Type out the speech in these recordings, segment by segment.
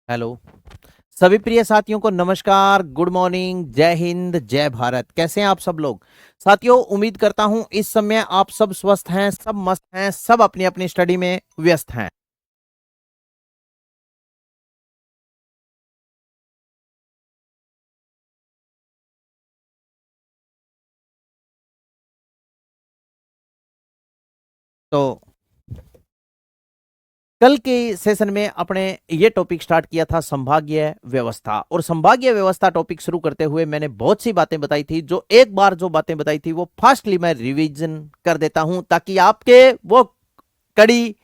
Hello. सभी प्रिय साथियों को नमस्कार, गुड मॉर्निंग, जय हिंद, जय भारत। कैसे हैं आप सब लोग? साथियों, उम्मीद करता हूं इस समय आप सब स्वस्थ हैं, सब मस्त हैं, सब अपनी अपनी स्टडी में व्यस्त हैं। तो कल के सेशन में अपने ये टॉपिक स्टार्ट किया था संभागीय व्यवस्था, और संभागीय व्यवस्था टॉपिक शुरू करते हुए मैंने बहुत सी बातें बताई थी। जो एक बार जो बातें बताई थी वो फास्टली मैं रिवीजन कर देता हूं ताकि आपके वो कड़ी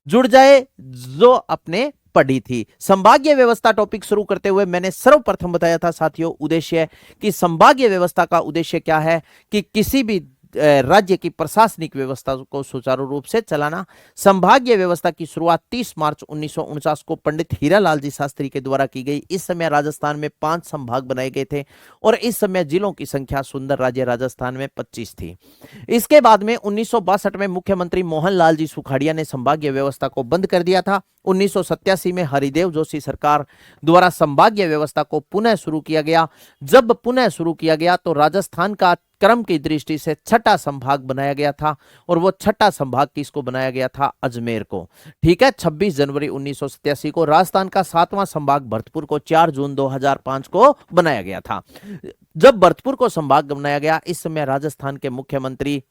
जुड़ जाए जो अपने पढ़ी थी। संभागीय व्यवस्था टॉपिक शुरू करते हुए मैंने सर्वप्रथम बताया था साथियों उद्देश्य, कि संभागीय व्यवस्था का उद्देश्य क्या है, कि किसी भी राज्य की प्रशासनिक व्यवस्था को सुचारू रूप से चलाना। संभागीय व्यवस्था की शुरुआत 30 मार्च 1949 को पंडित हीरालाल जी शास्त्री के द्वारा की गई। इस समय राजस्थान में 5 संभाग बनाए गए थे और इस समय जिलों की संख्या सुंदर राज्य राजस्थान में 25 थी। इसके बाद में 1962 में मुख्यमंत्री मोहनलाल जी सुखाड़िया ने संभागीय व्यवस्था को बंद कर दिया था। 1987 में हरिदेव जोशी सरकार द्वारा संभागीय व्यवस्था को पुनः शुरू किया गया। जब पुनः शुरू किया गया तो राजस्थान का क्रम की दृष्टि से छठा संभाग बनाया गया था, और वो छठा संभाग किसको बनाया गया था? अजमेर को। ठीक है। 26 जनवरी 1987 को राजस्थान का 7वां संभाग भरतपुर को 4 जून 2005 को बनाया गया था। जब भरतपुर को संभाग बनाया गया, इस समय राजस्थान के मुख्यमंत्री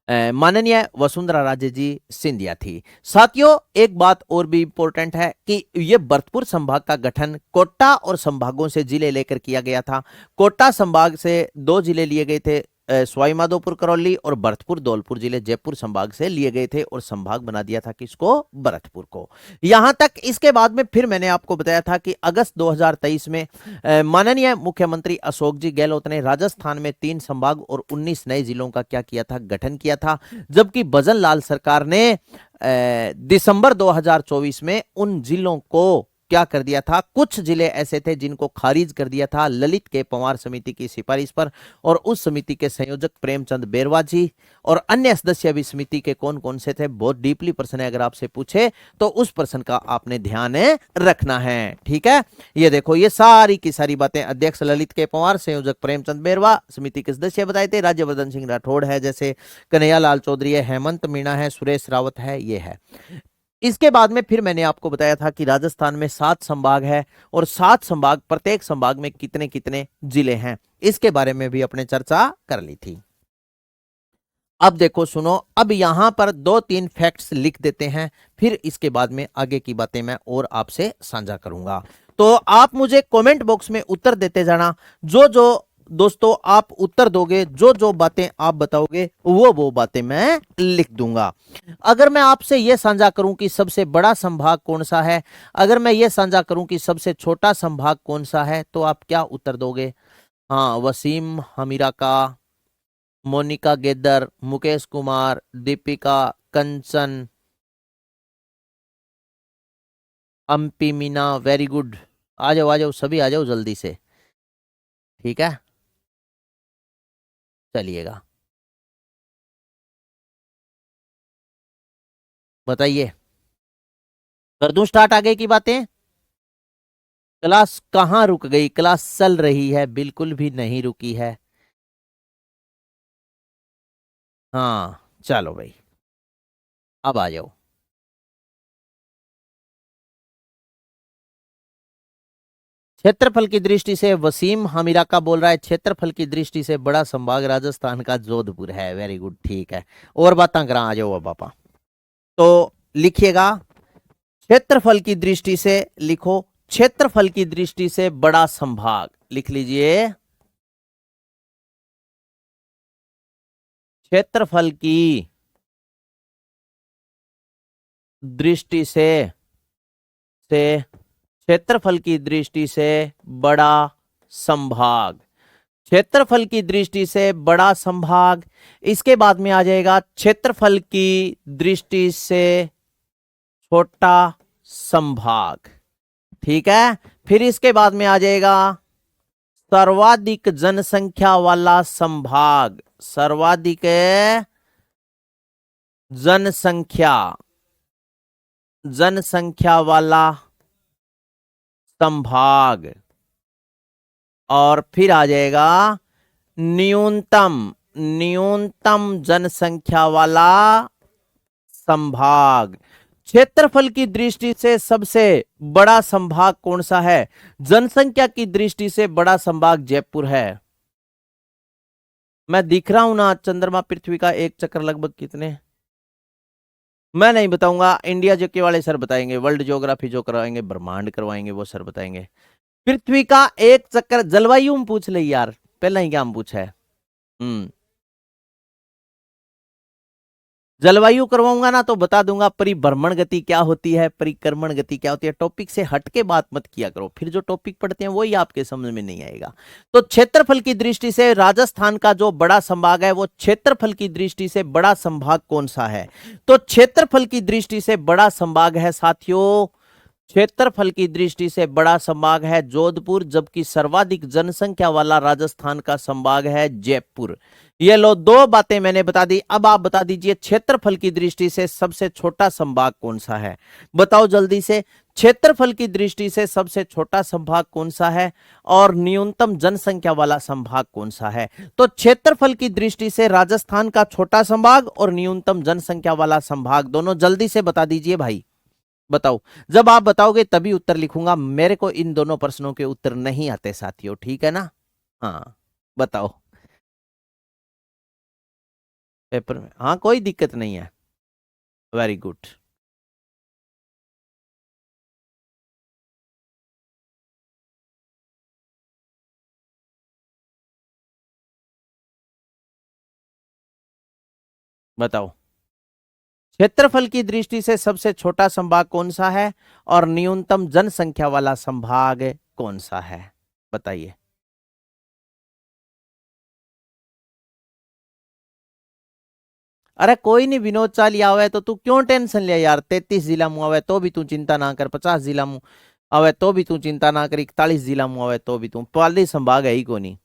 माननीय वसुंधरा राजे जी सिंधिया थी। साथियों, एक बात और भी इंपॉर्टेंट है कि ये भरतपुर संभाग का गठन कोटा और संभागों से जिले लेकर किया गया था। कोटा संभाग से 2 जिले लिए गए थे, सवाई माधोपुर करौली, और भरतपुर धौलपुर जिले जयपुर संभाग से लिए गए थे, और संभाग बना दिया था किसको? भरतपुर को। यहां तक। इसके बाद में फिर मैंने आपको बताया था कि अगस्त 2023 में माननीय मुख्यमंत्री अशोक जी गहलोत ने राजस्थान में 3 संभाग और 19 नए जिलों का क्या किया था? गठन किया था। जबकि भजन लाल सरकार ने दिसंबर 2024 में उन जिलों को क्या कर दिया था? कुछ जिले ऐसे थे जिनको खारिज कर दिया था ललित के पंवार समिति की सिफारिश पर, और उस समिति के संयोजक प्रेमचंद बेरवा जी और अन्य सदस्य भी समिति के कौन कौन से थे? बहुत डीपली प्रश्न है, अगर आपसे पूछे तो उस प्रश्न का आपने ध्यान रखना है। ठीक है। ये देखो, ये सारी की सारी बातें। अध्यक्ष ललित के पंवार, संयोजक प्रेमचंद बेरवा, समिति के सदस्य बताए थे राज्यवर्धन सिंह राठौड़ है, जैसे कन्हैया लाल चौधरी है, हेमंत मीणा है, सुरेश रावत है, ये है। इसके बाद में फिर मैंने आपको बताया था कि राजस्थान में 7 संभाग है, और 7 संभाग, प्रत्येक संभाग में कितने कितने जिले हैं, इसके बारे में भी अपने चर्चा कर ली थी। अब देखो, सुनो, अब यहां पर 2-3 फैक्ट्स लिख देते हैं, फिर इसके बाद में आगे की बातें मैं और आपसे साझा करूंगा। तो आप मुझे कमेंट बॉक्स में उत्तर देते जाना। जो जो दोस्तों आप उत्तर दोगे, जो जो बातें आप बताओगे, वो बातें मैं लिख दूंगा। अगर मैं आपसे यह साझा करूं कि सबसे बड़ा संभाग कौन सा है, अगर मैं ये साझा करूं कि सबसे छोटा संभाग कौन सा है, तो आप क्या उत्तर दोगे? हाँ, वसीम हमीरा का, मोनिका गेदर, मुकेश कुमार, दीपिका, कंचन, अम्पी मीना, वेरी गुड। आ जाओ आ जाओ, सभी आ जाओ जल्दी से। ठीक है, चलिएगा, बताइए। कर दूं स्टार्ट आगे की बातें? क्लास कहाँ रुक गई? क्लास चल रही है, बिल्कुल भी नहीं रुकी है। हाँ, चलो भाई, अब आ जाओ। क्षेत्रफल की दृष्टि से वसीम हमीरा का बोल रहा है, क्षेत्रफल की दृष्टि से बड़ा संभाग राजस्थान का जोधपुर है। वेरी गुड, ठीक है। और बात करा, आ जाओ अब पापा। तो लिखिएगा, क्षेत्रफल की दृष्टि से लिखो, क्षेत्रफल की दृष्टि से बड़ा संभाग लिख लीजिए। क्षेत्रफल की दृष्टि से क्षेत्रफल की दृष्टि से बड़ा संभाग, क्षेत्रफल की दृष्टि से बड़ा संभाग। इसके बाद में आ जाएगा क्षेत्रफल की दृष्टि से छोटा संभाग। ठीक है। फिर इसके बाद में आ जाएगा सर्वाधिक जनसंख्या वाला संभाग, सर्वाधिक जनसंख्या जनसंख्या वाला संभाग, और फिर आ जाएगा न्यूनतम, न्यूनतम जनसंख्या वाला संभाग। क्षेत्रफल की दृष्टि से सबसे बड़ा संभाग कौन सा है? जनसंख्या की दृष्टि से बड़ा संभाग जयपुर है। मैं दिख रहा हूं ना चंद्रमा पृथ्वी का एक चक्कर लगभग कितने? मैं नहीं बताऊंगा, इंडिया जीके वाले सर बताएंगे, वर्ल्ड ज्योग्राफी जो करवाएंगे, ब्रह्मांड करवाएंगे, वो सर बताएंगे। पृथ्वी का एक चक्कर, जलवायु में पूछ ले यार, पहला ही क्या हम पूछा है। जलवायु करवाऊंगा ना तो बता दूंगा परिभ्रमण गति क्या होती है, परिक्रमण गति क्या होती है। टॉपिक से हट के बात मत किया करो, फिर जो टॉपिक पढ़ते हैं वही आपके समझ में नहीं आएगा। तो क्षेत्रफल की दृष्टि से राजस्थान का जो बड़ा संभाग है, वो क्षेत्रफल की दृष्टि से बड़ा संभाग कौन सा है? तो क्षेत्रफल की दृष्टि से बड़ा संभाग है साथियों, क्षेत्रफल की दृष्टि से बड़ा संभाग है जोधपुर, जबकि सर्वाधिक जनसंख्या वाला राजस्थान का संभाग है जयपुर। ये लो, दो बातें मैंने बता दी। अब आप बता दीजिए क्षेत्रफल की दृष्टि से सबसे छोटा संभाग कौन सा है? बताओ जल्दी से, क्षेत्रफल की दृष्टि से सबसे छोटा संभाग कौन सा है और न्यूनतम जनसंख्या वाला संभाग कौन सा है? तो क्षेत्रफल की दृष्टि से राजस्थान का छोटा संभाग और न्यूनतम जनसंख्या वाला संभाग, दोनों जल्दी से बता दीजिए भाई, बताओ। जब आप बताओगे तभी उत्तर लिखूंगा, मेरे को इन दोनों प्रश्नों के उत्तर नहीं आते साथियों, ठीक है ना? हाँ बताओ पेपर में, हाँ कोई दिक्कत नहीं है, वेरी गुड। बताओ क्षेत्रफल की दृष्टि से सबसे छोटा संभाग कौन सा है और न्यूनतम जनसंख्या वाला संभाग कौन सा है? बताइए। अरे कोई नहीं, विनोद चाल आवे तो तू क्यों टेंशन ले यार, 33 जिला मुँह आवे तो भी तू चिंता ना कर, 50 जिला मुँह आवे तो भी तू चिंता ना कर, 41 जिला मुँह आवे तो भी तू, पाली संभाग है ही को नहीं।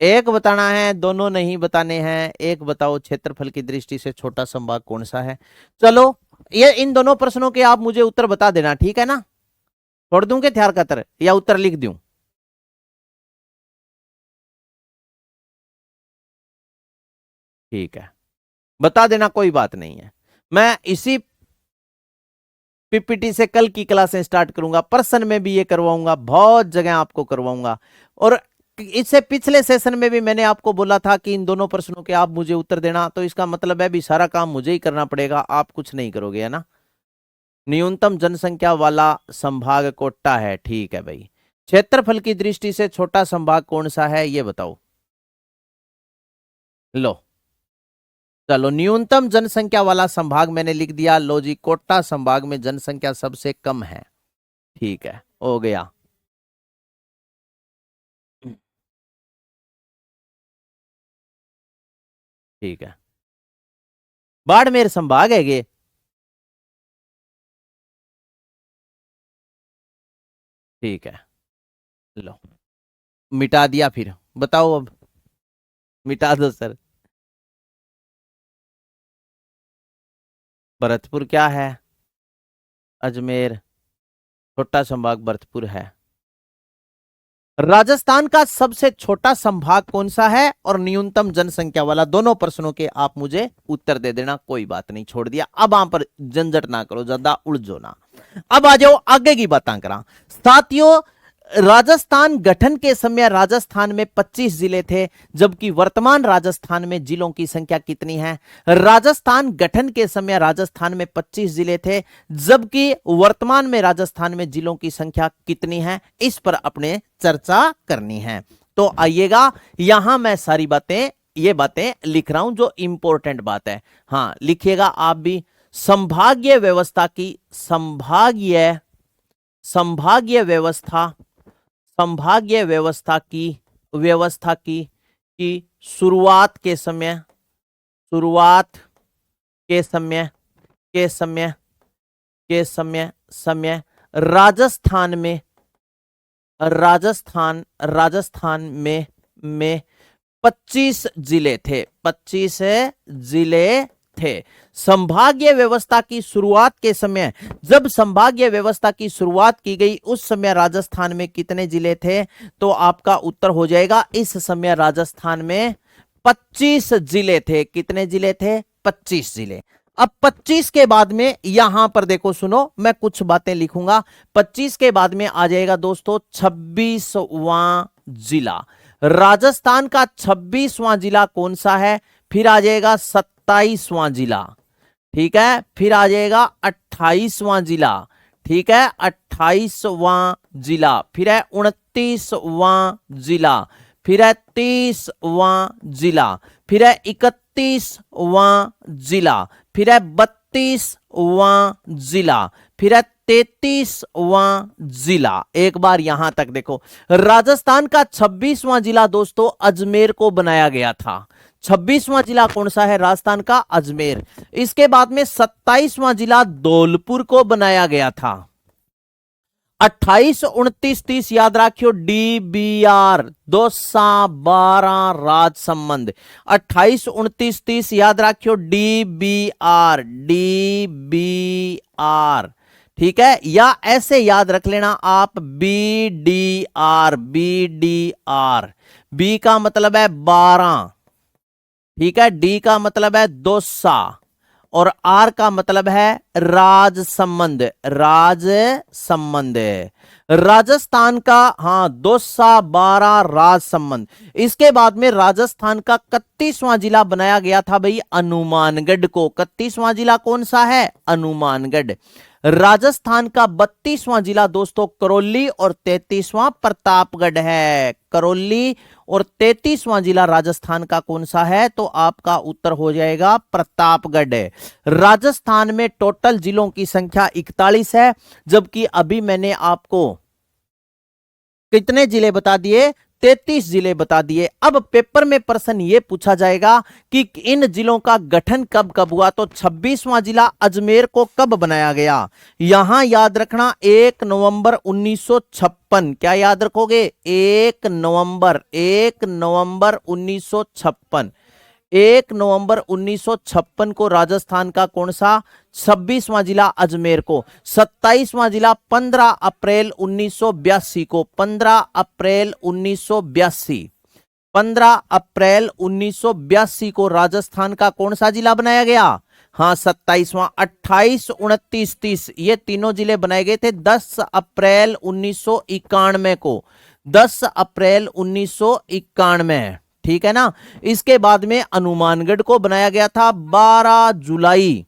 एक बताना है, दोनों नहीं बताने हैं, एक बताओ क्षेत्रफल की दृष्टि से छोटा संभाग कौन सा है। चलो, ये इन दोनों प्रश्नों के आप मुझे उत्तर बता देना, ठीक है ना? छोड़ दूं के थ्यार कतर या उत्तर लिख दूं? ठीक है, बता देना, कोई बात नहीं है। मैं इसी पीपीटी से कल की क्लासें स्टार्ट करूंगा, पर्सन में भी ये करवाऊंगा, बहुत जगह आपको करवाऊंगा। और इससे पिछले सेशन में भी मैंने आपको बोला था कि इन दोनों प्रश्नों के आप मुझे उत्तर देना, तो इसका मतलब है भी सारा काम मुझे ही करना पड़ेगा, आप कुछ नहीं करोगे, है ना? न्यूनतम जनसंख्या वाला संभाग कोटा है, ठीक है भाई। क्षेत्रफल की दृष्टि से छोटा संभाग कौन सा है ये बताओ। लो, चलो, न्यूनतम जनसंख्या वाला संभाग मैंने लिख दिया, लो जी, कोटा संभाग में जनसंख्या सबसे कम है, ठीक है, हो गया। ठीक है, बाड़मेर संभाग है ये, ठीक है। लो, मिटा दिया, फिर बताओ अब, मिटा दो सर। भरतपुर क्या है? अजमेर, छोटा संभाग भरतपुर है। राजस्थान का सबसे छोटा संभाग कौन सा है और न्यूनतम जनसंख्या वाला, दोनों प्रश्नों के आप मुझे उत्तर दे देना, कोई बात नहीं, छोड़ दिया। अब आप पर झंझट ना करो, ज्यादा उलझो ना। अब आ जाओ आगे की बातें करा साथियों। राजस्थान गठन के समय राजस्थान में 25 जिले थे, जबकि वर्तमान राजस्थान में जिलों की संख्या कितनी है? राजस्थान गठन के समय राजस्थान में 25 जिले थे, जबकि वर्तमान में राजस्थान में जिलों की संख्या कितनी है, इस पर अपने चर्चा करनी है। तो आइएगा, यहां मैं सारी बातें, ये बातें लिख रहा हूं जो इंपॉर्टेंट बात है, हाँ लिखिएगा आप भी। संभागीय व्यवस्था की, संभागीय व्यवस्था, संभागीय व्यवस्था की शुरुआत के समय, शुरुआत के समय, के समय, के समय राजस्थान में, राजस्थान में 25 जिले थे, 25 जिले थे। संभागीय व्यवस्था की शुरुआत के समय, जब संभागीय व्यवस्था की शुरुआत की गई उस समय राजस्थान में कितने जिले थे? तो आपका उत्तर हो जाएगा इस समय राजस्थान में 25 जिले थे। कितने जिले थे? 25 जिले। अब 25 के बाद में यहां पर देखो, सुनो, मैं कुछ बातें लिखूंगा। 25 के बाद में आ जाएगा दोस्तों 26वां जिला। राजस्थान का 26वां जिला कौन सा है? फिर आ जाएगा 27वां जिला, ठीक है। फिर आ जाएगा 28वां जिला, ठीक है, 28वां जिला। फिर है 29वां जिला। फिर है 30वां जिला। फिर है 31वां जिला। फिर है 32वां जिला। फिर है 33वां जिला। एक बार यहां तक देखो, राजस्थान का 26वां जिला दोस्तों अजमेर को बनाया गया था। 26वां जिला कौन सा है? राजस्थान का अजमेर। इसके बाद में 27वां जिला धौलपुर को बनाया गया था। 28, 29, 30 याद रखियो, DBR, दौसा, बारां, राजसमंद। 28, 29, 30 याद रखियो, DBR, DBR, ठीक है। या ऐसे याद रख लेना आप, BDR, BDR। B का मतलब है 12, ठीक है। D का मतलब है दौसा और R का मतलब है राजसमंद, राजसमंद। राजस्थान का, हाँ, दौसा, बारां, राजसमंद। इसके बाद में राजस्थान का 31वां जिला बनाया गया था भाई हनुमानगढ़ को। 31वां जिला कौन सा है? हनुमानगढ़। राजस्थान का 32वां जिला दोस्तों करौली और 33वां प्रतापगढ़ है। करौली और 33वां जिला राजस्थान का कौन सा है? तो आपका उत्तर हो जाएगा प्रतापगढ़। राजस्थान में टोटल जिलों की संख्या 41 है, जबकि अभी मैंने आपको कितने जिले बता दिए? 33 जिले बता दिए। अब पेपर में प्रश्न ये पूछा जाएगा कि इन जिलों का गठन कब कब हुआ? तो 26वां जिला अजमेर को कब बनाया गया? यहां याद रखना 1 नवंबर 1956। क्या याद रखोगे? 1 नवंबर 1956। 1 नवंबर 1956 को राजस्थान का कौन सा? 26वां जिला अजमेर को। 27वां जिला 15 अप्रैल 1982 को। 15 अप्रैल 1982। 15 अप्रैल 1982 को राजस्थान का कौन सा जिला बनाया गया? हाँ, 27वां। 28, 29, 30 ये तीनों जिले बनाए गए थे 10 अप्रैल 1991 को। 10 अप्रैल 1991, ठीक है ना। इसके बाद में हनुमानगढ़ को बनाया गया था 12 जुलाई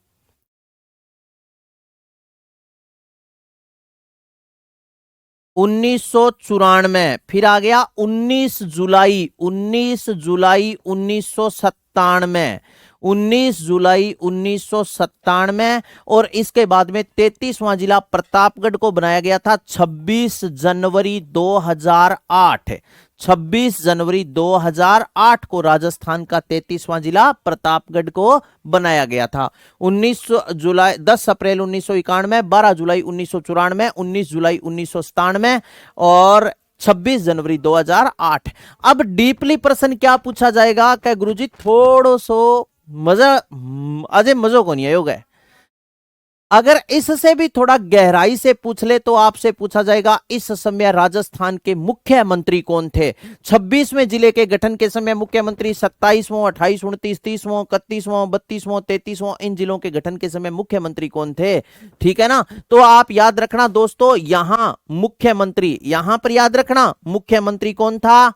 1994। फिर आ गया 19 जुलाई 1997। 19 जुलाई 1997। और इसके बाद में 33वां जिला प्रतापगढ़ को बनाया गया था 26 जनवरी 2008। 26 जनवरी 2008 को राजस्थान का 33वां जिला प्रतापगढ़ को बनाया गया था। 10 अप्रैल 1991, 12 जुलाई 1994, 19 जुलाई 1997 और 26 जनवरी 2008। अब डीपली प्रश्न क्या पूछा जाएगा? क्या गुरुजी थोड़ो सो मजा, अजय मजो को नहीं आयोगे। अगर इससे भी थोड़ा गहराई से पूछ ले तो आपसे पूछा जाएगा इस समय राजस्थान के मुख्यमंत्री कौन थे? 26वें जिले के गठन के समय मुख्यमंत्री 27वां, 28, 29, 30वां, 31वां, 32वां, 33वां इन जिलों के गठन के समय मुख्यमंत्री कौन थे? ठीक है ना। तो आप याद रखना दोस्तों, यहां मुख्यमंत्री, यहां पर याद रखना मुख्यमंत्री कौन था?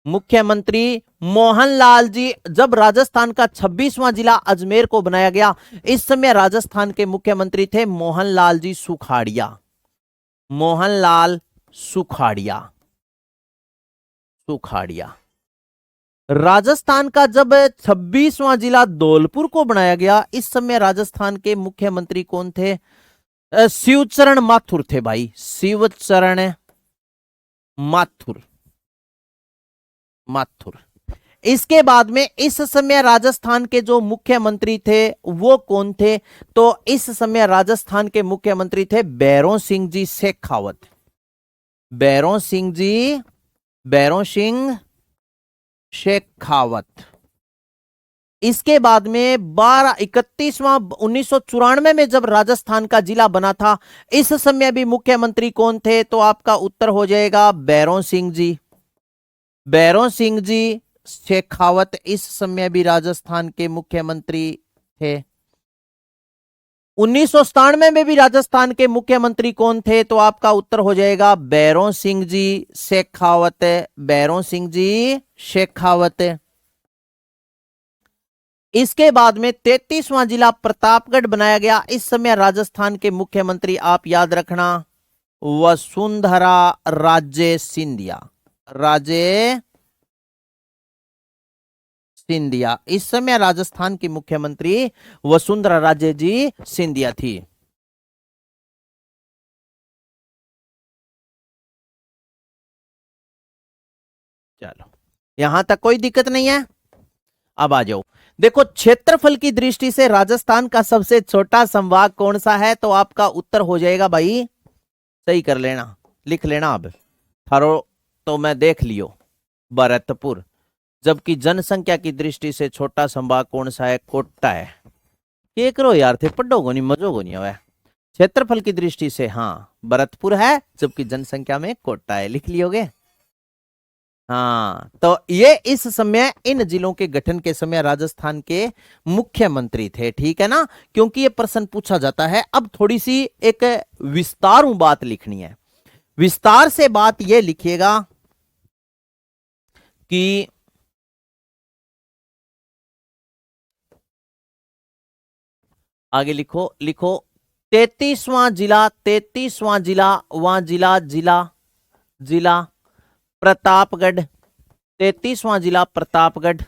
मुख्यमंत्री मोहनलाल जी। जब राजस्थान का 26वां जिला अजमेर को बनाया गया, इस समय राजस्थान के मुख्यमंत्री थे मोहनलाल जी सुखाड़िया। मोहनलाल सुखाड़िया, सुखाड़िया। राजस्थान का जब 26वां जिला धौलपुर को बनाया गया, इस समय राजस्थान के मुख्यमंत्री कौन थे? शिवचरण माथुर थे भाई, शिवचरण माथुर, माथुर। इसके बाद में इस समय राजस्थान के जो मुख्यमंत्री थे वो कौन थे? तो इस समय राजस्थान के मुख्यमंत्री थे बैरों सिंह जी शेखावत। बैरों सिंह जी, बैरों सिंह शेखावत। इसके बाद में 1994 में जब राजस्थान का जिला बना था, इस समय भी मुख्यमंत्री कौन थे? तो आपका उत्तर हो जाएगा भैरों सिंह जी। भैरों सिंह जी शेखावत इस समय भी राजस्थान के मुख्यमंत्री थे। 1997 में भी राजस्थान के मुख्यमंत्री कौन थे? तो आपका उत्तर हो जाएगा भैरों सिंह जी शेखावत। भैरों सिंह जी शेखावत। इसके बाद में 33वां जिला प्रतापगढ़ बनाया गया। इस समय राजस्थान के मुख्यमंत्री आप याद रखना वसुंधरा राजे सिंधिया। राजे सिंधिया। इस समय राजस्थान की मुख्यमंत्री वसुंधरा राजे जी सिंधिया थी। चलो, यहां तक कोई दिक्कत नहीं है। अब आ जाओ, देखो क्षेत्रफल की दृष्टि से राजस्थान का सबसे छोटा संभाग कौन सा है? तो आपका उत्तर हो जाएगा भाई, सही कर लेना, लिख लेना। अब थारो तो मैं देख लियो, भरतपुर। जबकि जनसंख्या की दृष्टि से छोटा संभाग कौन सा है? कोटा है। ये करो यार, थे पढ़ो को नहीं, मजो को नहीं है। क्षेत्रफल की दृष्टि से हाँ भरतपुर है, जबकि जनसंख्या में कोटा है। लिख लियोगे? हाँ, तो ये इस समय इन जिलों के गठन के समय राजस्थान के मुख्यमंत्री थे। ठीक है ना, क्योंकि ये प्रश्न पूछा जाता है। अब थोड़ी सी एक विस्तारू बात लिखनी है। विस्तार से बात ये लिखिएगा कि आगे लिखो, लिखो 33वां जिला, 33वां जिला, वहां जिला जिला जिला प्रतापगढ़। 33वां जिला प्रतापगढ़।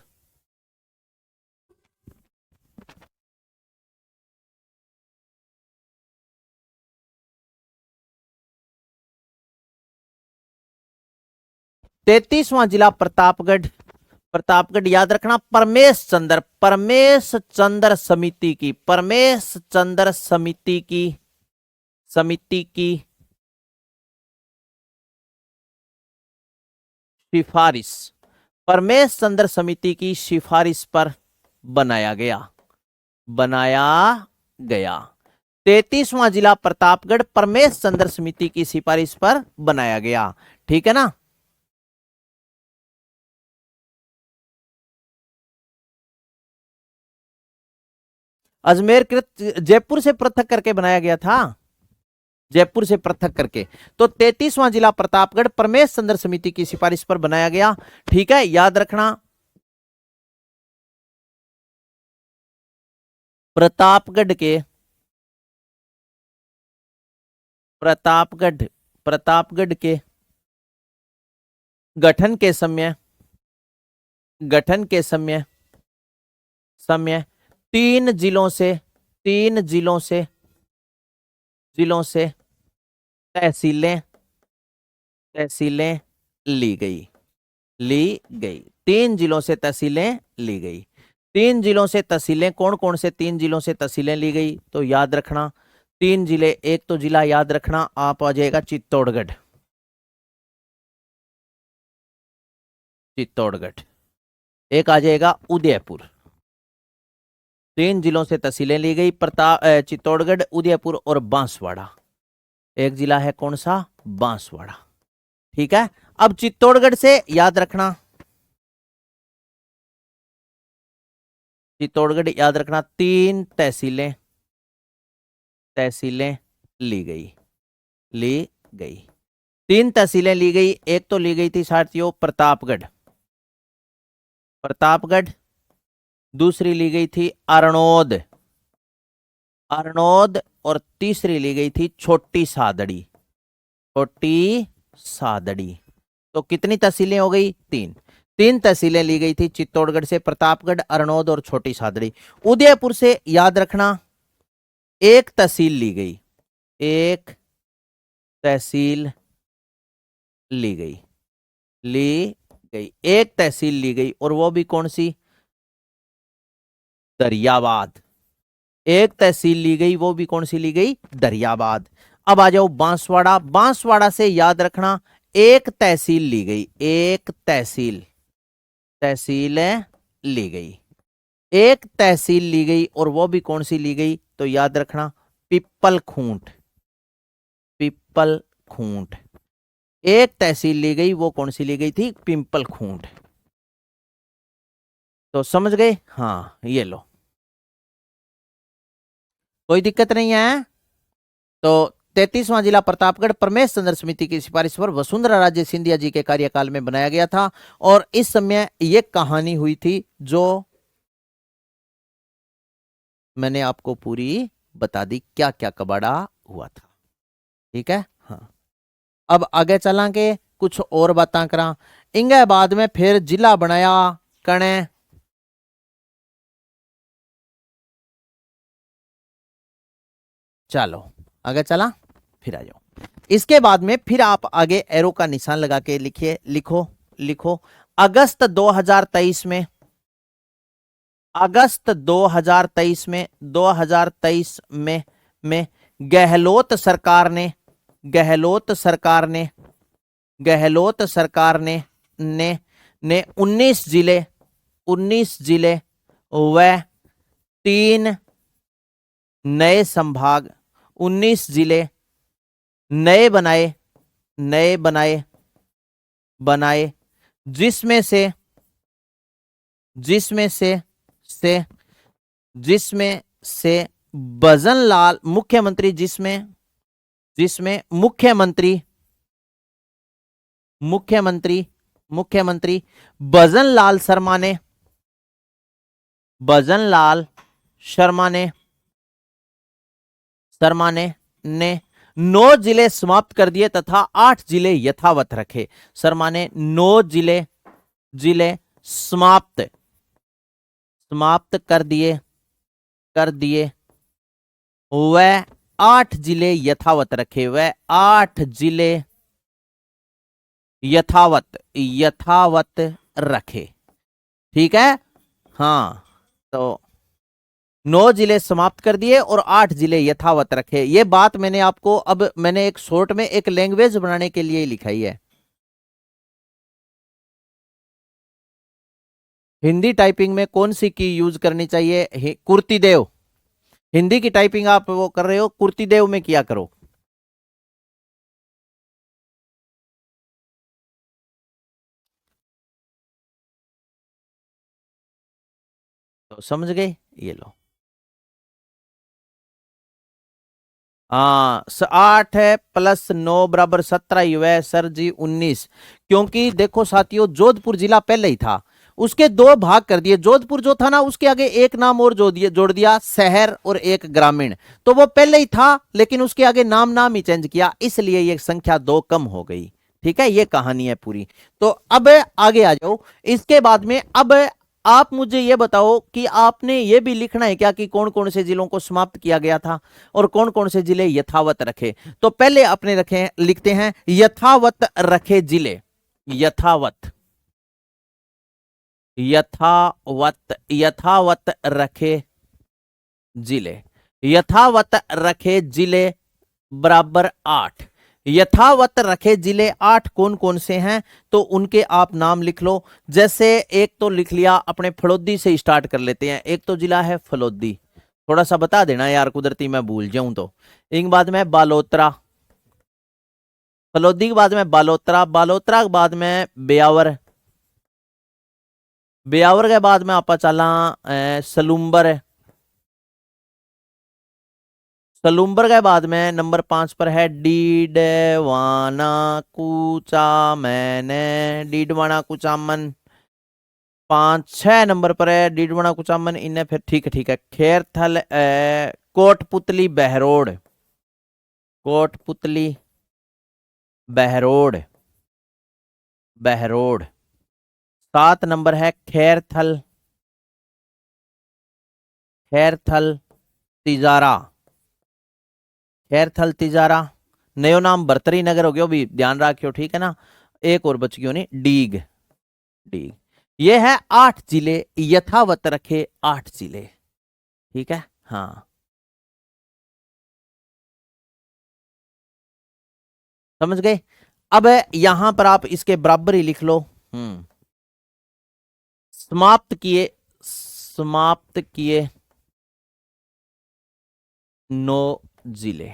तैतीसवां जिला प्रतापगढ़। प्रतापगढ़ याद रखना परमेश चंद्र समिति की, परमेश चंद्र समिति की, समिति की सिफारिश, परमेश चंद्र समिति की सिफारिश पर बनाया गया, बनाया गया। 33वां जिला प्रतापगढ़ परमेश चंद्र समिति की सिफारिश पर बनाया गया। ठीक है ना? अजमेर कृत जयपुर से पृथक करके बनाया गया था, जयपुर से पृथक करके। तो 33वां जिला प्रतापगढ़ परमेश चंद्र समिति की सिफारिश पर बनाया गया। ठीक है, याद रखना प्रतापगढ़ के, प्रतापगढ़, प्रतापगढ़ के गठन के समय, गठन के समय, समय तीन जिलों से, तीन जिलों से, जिलों से तहसीलें, तहसीलें ली गई, ली गई। तीन जिलों से तहसीलें ली गई। तीन जिलों से तहसीलें कौन कौन से तीन जिलों से तहसीलें ली गई? तो याद रखना तीन जिले। एक तो जिला याद रखना आप आ जाएगा चित्तौड़गढ़, चित्तौड़गढ़। एक आ जाएगा उदयपुर। तीन जिलों से तहसीलें ली गई, चित्तौड़गढ़, उदयपुर और बांसवाड़ा। एक जिला है कौन सा? बांसवाड़ा। ठीक है, अब चित्तौड़गढ़ से याद रखना, चित्तौड़गढ़ याद रखना तीन तहसीलें, तहसीलें ली गई, ली गई। तीन तहसीलें ली गई। एक तो ली गई थी साथियों प्रतापगढ़, प्रतापगढ़। दूसरी ली गई थी अरनोद, अरनोद। और तीसरी ली गई थी छोटी सादड़ी, छोटी सादड़ी। तो कितनी तहसीलें हो गई? तीन। तीन तहसीलें ली गई थी चित्तौड़गढ़ से, प्रतापगढ़, अरनोद और छोटी सादड़ी। उदयपुर से याद रखना एक तहसील ली गई, एक तहसील ली गई, ली गई। एक तहसील ली गई और वो भी कौन सी? दरियाबाद। एक तहसील ली गई, वो भी कौन सी ली गई? दरियाबाद। अब आ जाओ बांसवाड़ा। बांसवाड़ा से याद रखना एक तहसील ली गई, एक तहसील, तहसील ली गई, एक तहसील ली गई और वो भी कौन सी ली गई, तो याद रखना पिपल खूंट। पिपल खूंट एक तहसील ली गई, वो कौन सी ली गई थी, पिंपल खूंट। तो समझ गए, हाँ ये लो, कोई दिक्कत नहीं है। तो 33वां जिला प्रतापगढ़ प्रमेश चंद्र समिति की सिफारिश पर वसुंधरा राजे सिंधिया जी के कार्यकाल में बनाया गया था। और इस समय ये कहानी हुई थी जो मैंने आपको पूरी बता दी, क्या क्या कबाड़ा हुआ था। ठीक है, हाँ। अब आगे चलांगे, कुछ और बातें करा। इंगे बाद में फिर जिला बनाया कने, चलो आगे चला, फिर आ जाओ। इसके बाद में फिर आप आगे एरो का निशान लगा के लिखिए, लिखो लिखो। अगस्त 2023 में, अगस्त 2023 में, 2023 में गहलोत सरकार ने, गहलोत सरकार ने, गहलोत सरकार ने 19 जिले, 19 जिले व 3 नए संभाग, 19 जिले नए बनाए, नए बनाए, बनाए, जिसमें से, जिसमें से जिसमें से भजन लाल मुख्यमंत्री, जिसमें, जिसमें मुख्यमंत्री, मुख्यमंत्री, मुख्यमंत्री भजन लाल शर्मा ने, भजन लाल शर्मा ने, शर्मा ने 9 जिले समाप्त कर दिए तथा 8 जिले यथावत रखे। शर्मा ने 9 जिले, जिले समाप्त, समाप्त कर दिए, कर दिए, वह 8 जिले यथावत रखे, वह 8 जिले यथावत, यथावत रखे। ठीक है, हाँ। तो 9 जिले समाप्त कर दिए और 8 जिले यथावत रखे। ये बात मैंने आपको, अब मैंने एक शॉर्ट में एक लैंग्वेज बनाने के लिए लिखाई है। हिंदी टाइपिंग में कौन सी की यूज करनी चाहिए, कुर्ती देव। हिंदी की टाइपिंग आप वो कर रहे हो, कुर्ती देव में किया करो। तो समझ गए, ये लो। हाँ, 8 है प्लस 9 बराबर 17 ही हुआ है सर जी, 19। क्योंकि देखो साथियों, जोधपुर जिला पहले ही था, उसके 2 भाग कर दिए। जोधपुर जो था ना, उसके आगे एक नाम और जोड़ दिया, शहर और एक ग्रामीण। तो वो पहले ही था, लेकिन उसके आगे नाम ही चेंज किया, इसलिए ये संख्या 2 कम हो गई। ठीक है, ये कहानी है पूरी। तो अब आगे आ जाओ। इसके बाद में अब आप मुझे ये बताओ कि आपने ये भी लिखना है क्या कि कौन कौन से जिलों को समाप्त किया गया था और कौन कौन से जिले यथावत रखे। तो पहले अपने रखे, लिखते हैं यथावत रखे जिले, यथावत, यथावत, यथावत रखे जिले, यथावत रखे जिले बराबर 8। यथावत रखे जिले 8 कौन कौन से हैं, तो उनके आप नाम लिख लो। जैसे एक तो लिख लिया, अपने फलोदी से स्टार्ट कर लेते हैं। एक तो जिला है फलोदी, थोड़ा सा बता देना यार, कुदरती मैं भूल जाऊं तो। एक बाद में बालोतरा, फलोदी के बाद में बालोतरा, बालोतरा के बाद में ब्यावर, ब्यावर के बाद में आपा चला सलूम्बर, सलूम्बर के बाद में नंबर 5 पर है डीडवाना कूचा मैंने, डीडवाना कुचामन। 5 6 नंबर पर है डीडवाना कुचामन, इन्हें फिर ठीक है, ठीक है। खेरथल कोटपुतली बहरोड, कोटपुतली बहरोड, बहरोड। 7 नंबर है खैरथल, खैरथल तिजारा, खैरथल तिजारा। नयो नाम बर्तरी नगर हो गयो, भी ध्यान रखियो, ठीक है ना। एक और बच गयो नहीं, डीग, डीग। ये है 8 जिले यथावत रखे, 8 जिले। ठीक है, हाँ। समझ गए। अब यहां पर आप इसके बराबर ही लिख लो, समाप्त किए, समाप्त किए 9 जिले।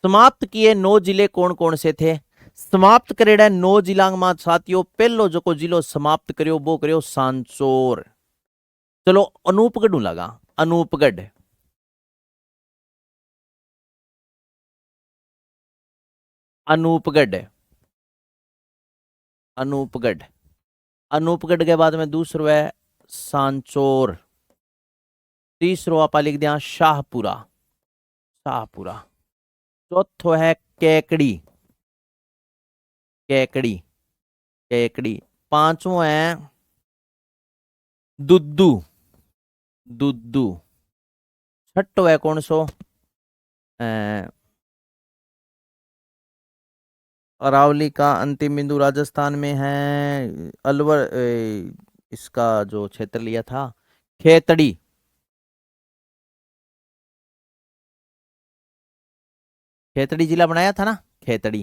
समाप्त किए 9 जिले कौन कौन से थे? समाप्त करेड़ा 9 जिलांग में साथियों पहलो जो जिलो समाप्त करियो वो करियो सांचौर। चलो अनूपगढ़ लगा, अनूपगढ़। अनूपगढ़, अनूपगढ़। अनूपगढ़ के बाद में दूसरो है सांचौर। तीसरो आपा लिख दिया शाहपुरा, शाहपुरा। चौथो है कैकड़ी, कैकड़ी, कैकड़ी। पांचवो है दुद्दू, दुद्दू। छठो है कौन सो? अरावली का अंतिम बिंदु राजस्थान में है, अलवर। इसका जो क्षेत्र लिया था खेतड़ी। खेतड़ी जिला बनाया था ना, खेतड़ी।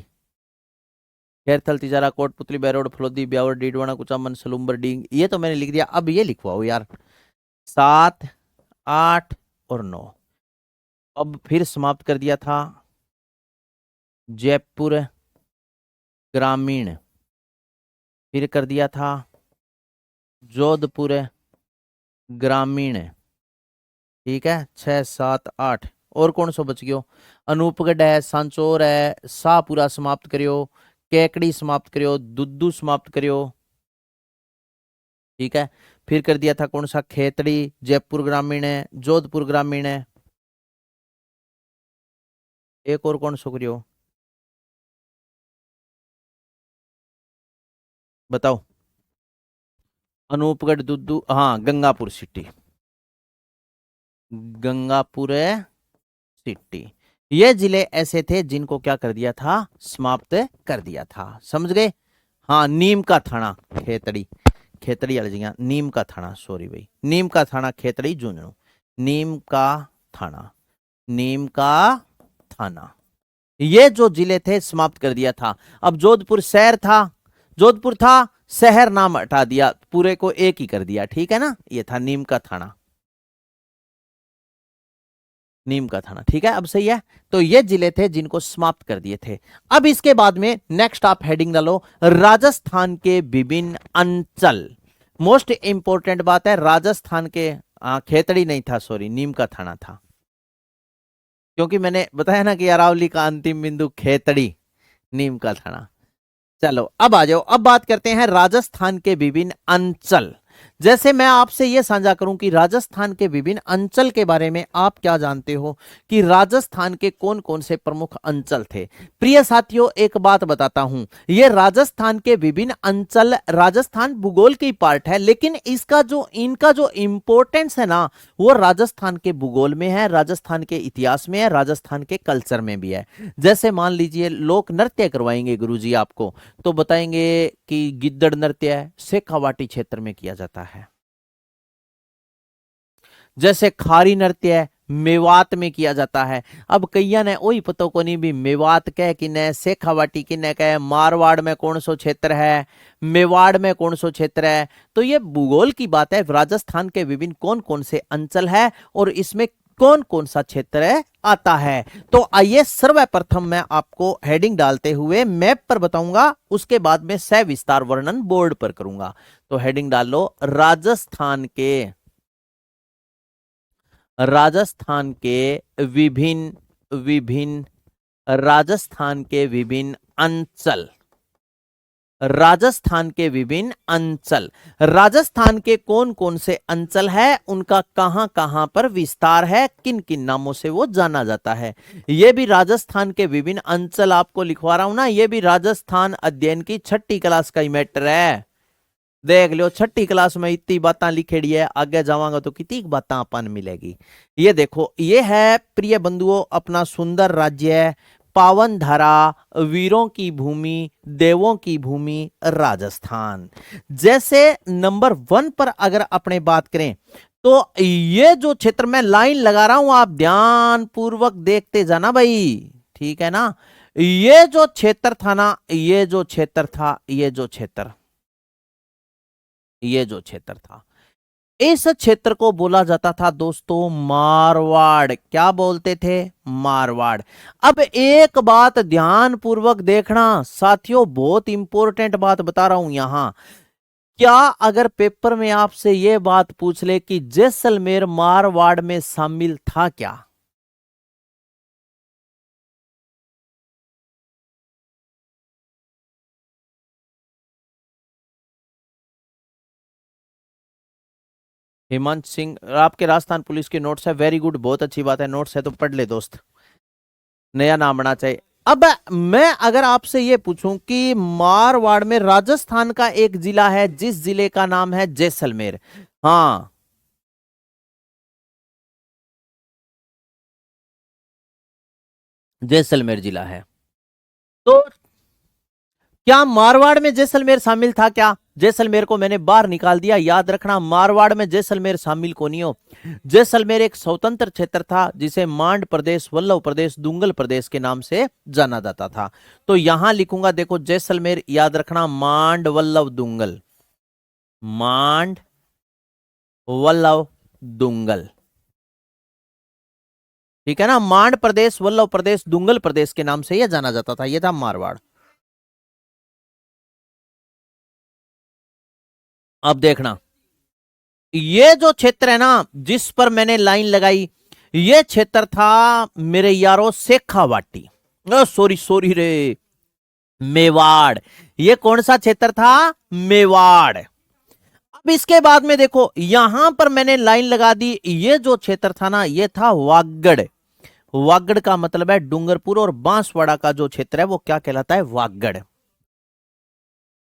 खैरथल, तिजारा, कोटपुतली, बैरोड, फलोदी, ब्यावर, डीडवाना, कुचामन, सलूम्बर, डींग। ये तो मैंने लिख दिया, अब ये लिखवाओ यार। 7, 8 और 9। अब फिर समाप्त कर दिया था जयपुर ग्रामीण, फिर कर दिया था जोधपुर ग्रामीण। ठीक है, 6, 7, 8। और कौन सो बच गयो? अनूपगढ़ है, सांचौर है, शाहपुरा समाप्त करियो, कैकड़ी समाप्त करियो, दुद्दू समाप्त करियो। ठीक है, फिर कर दिया था कौन सा? खेतड़ी, जयपुर ग्रामीण है, जोधपुर ग्रामीण है। एक और कौन सो करियो बताओ? अनूपगढ़, दुद्दू, हाँ गंगापुर सिटी, गंगापुर सिटी। ये जिले ऐसे थे जिनको क्या कर दिया था? समाप्त कर दिया था। समझ गए? हाँ, नीम का थाना खेतड़ी, खेतड़ी वाली जगह नीम का थाना, सॉरी भाई, नीम का थाना खेतड़ी झुंझुनू, नीम का थाना, नीम का थाना। ये जो जिले थे समाप्त कर दिया था। अब जोधपुर शहर था, जोधपुर था, शहर नाम हटा दिया, पूरे को एक ही कर दिया। ठीक है ना, ये था नीम का थाना, नीम का थाना। ठीक है, अब सही है। तो ये जिले थे जिनको समाप्त कर दिए थे। अब इसके बाद में नेक्स्ट आप हेडिंग डालो राजस्थान के विभिन्न अंचल। मोस्ट इंपोर्टेंट बात है राजस्थान के, खेतड़ी नहीं था, सॉरी, नीम का थाना था, क्योंकि मैंने बताया ना कि अरावली का अंतिम बिंदु खेतड़ी, नीम का थाना। चलो अब आ जाओ, अब बात करते हैं राजस्थान के विभिन्न अंचल। जैसे मैं आपसे यह साझा करूं कि राजस्थान के विभिन्न अंचल के बारे में आप क्या जानते हो, कि राजस्थान के कौन कौन से प्रमुख अंचल थे। प्रिय साथियों, एक बात बताता हूं, यह राजस्थान के विभिन्न अंचल राजस्थान भूगोल की पार्ट है, लेकिन इसका जो इनका जो इंपॉर्टेंस है ना, वो राजस्थान के भूगोल में है, राजस्थान के इतिहास में है, राजस्थान के कल्चर में भी है। जैसे मान लीजिए लोक नृत्य करवाएंगे गुरुजी आपको, तो बताएंगे कि गिद्दड़ नृत्य शेखावाटी क्षेत्र में किया जाता है। जैसे खारी नृत्य मेवात में किया जाता है। अब कईया ने वही पतो को नहीं भी मेवात कह कि न शेखावाटी की न कह, मारवाड़ में कौन सो क्षेत्र है, मेवाड़ में कौन सो क्षेत्र है। तो ये भूगोल की बात है, राजस्थान के विभिन्न कौन कौन से अंचल है और इसमें कौन कौन सा क्षेत्र आता है। तो आइए सर्वप्रथम मैं आपको हेडिंग डालते हुए मैप पर बताऊंगा, उसके बाद में सविस्तार वर्णन बोर्ड पर करूंगा। तो हेडिंग डाल लो राजस्थान के विभिन्न विभिन्न राजस्थान के विभिन्न अंचल, राजस्थान के विभिन्न अंचल। राजस्थान के कौन कौन से अंचल है, उनका कहां कहां पर विस्तार है, किन किन नामों से वो जाना जाता है। ये भी राजस्थान के विभिन्न अंचल आपको लिखवा रहा हूं ना, ये भी राजस्थान अध्ययन की 6ठी क्लास का ही मैटर है। देख लो 6ठी क्लास में इतनी बातें लिखेड़ी है, आगे जावांगा तो कितनी बातें अपन मिलेगी। ये देखो, ये है प्रिय बंधुओं अपना सुंदर राज्य, पावन धारा, वीरों की भूमि, देवों की भूमि राजस्थान। जैसे नंबर 1 पर अगर अपने बात करें, तो ये जो क्षेत्र में लाइन लगा रहा हूं, आप ध्यान पूर्वक देखते जाना भाई, ठीक है ना। ये जो क्षेत्र था ना, ये जो क्षेत्र था, ये जो क्षेत्र था, इस क्षेत्र को बोला जाता था दोस्तों मारवाड़। क्या बोलते थे? मारवाड़। अब एक बात ध्यान पूर्वक देखना साथियों, बहुत इंपॉर्टेंट बात बता रहा हूं यहां। क्या अगर पेपर में आपसे यह बात पूछ ले कि जैसलमेर मारवाड़ में शामिल था क्या? हेमंत सिंह, आपके राजस्थान पुलिस के नोट्स है, वेरी गुड, बहुत अच्छी बात है, नोट्स है तो पढ़ ले दोस्त, नया नाम बना चाहिए। अब मैं अगर आपसे यह पूछूं कि मारवाड़ में राजस्थान का एक जिला है जिस जिले का नाम है जैसलमेर। हाँ, जैसलमेर जिला है। तो क्या मारवाड़ में जैसलमेर शामिल था क्या? जैसलमेर को मैंने बाहर निकाल दिया, याद रखना मारवाड़ में जैसलमेर शामिल को नहीं हो। जैसलमेर एक स्वतंत्र क्षेत्र था जिसे मांड प्रदेश, वल्लभ प्रदेश, दुंगल प्रदेश के नाम से जाना जाता था। तो यहां लिखूंगा, देखो जैसलमेर, याद रखना मांड वल्लभ दुंगल, मांड वल्लभ दुंगल, ठीक है ना। मांड प्रदेश, वल्लभ प्रदेश, दुंगल प्रदेश के नाम से यह जाना जाता था, यह था मारवाड़। अब देखना, ये जो क्षेत्र है ना जिस पर मैंने लाइन लगाई, ये क्षेत्र था मेरे यारो शेखावाटी, सॉरी सॉरी रे, मेवाड़। ये कौन सा क्षेत्र था? मेवाड़। अब इसके बाद में देखो यहां पर मैंने लाइन लगा दी, ये जो क्षेत्र था ना ये था वागड़। वागड़ का मतलब है डूंगरपुर, और बांसवाड़ा का जो क्षेत्र है वो क्या कहलाता है? वागड़।